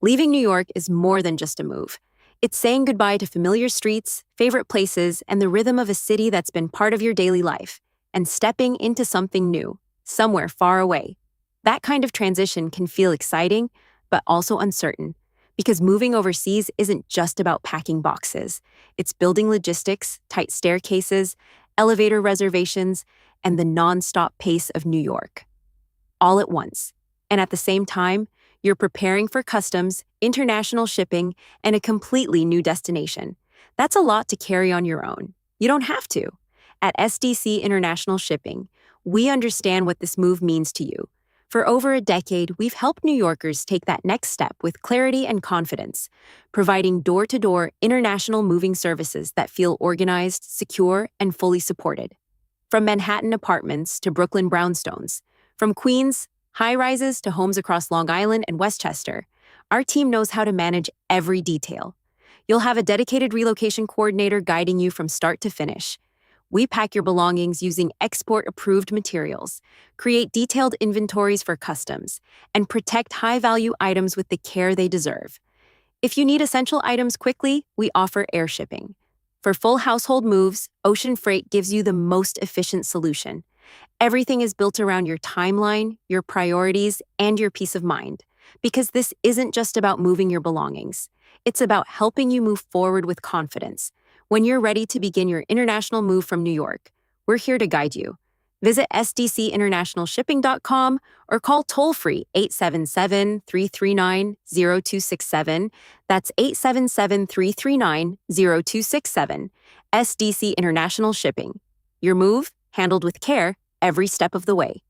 Leaving New York is more than just a move. It's saying goodbye to familiar streets, favorite places, and the rhythm of a city that's been part of your daily life, and stepping into something new, somewhere far away. That kind of transition can feel exciting, but also uncertain, because moving overseas isn't just about packing boxes. It's building logistics, tight staircases, elevator reservations, and the nonstop pace of New York. All at once. And at the same time, you're preparing for customs, international shipping, and a completely new destination. That's a lot to carry on your own. You don't have to. At SDC International Shipping, we understand what this move means to you. For over a decade, we've helped New Yorkers take that next step with clarity and confidence, providing door-to-door international moving services that feel organized, secure, and fully supported. From Manhattan apartments to Brooklyn brownstones, from Queens high-rises to homes across Long Island and Westchester, our team knows how to manage every detail. You'll have a dedicated relocation coordinator guiding you from start to finish. We pack your belongings using export-approved materials, create detailed inventories for customs, and protect high-value items with the care they deserve. If you need essential items quickly, we offer air shipping. For full household moves, ocean freight gives you the most efficient solution. Everything is built around your timeline, your priorities, and your peace of mind. Because this isn't just about moving your belongings. It's about helping you move forward with confidence. When you're ready to begin your international move from New York, we're here to guide you. Visit sdcinternationalshipping.com or call toll-free 877-339-0267. That's 877-339-0267. SDC International Shipping. Your move handled with care every step of the way.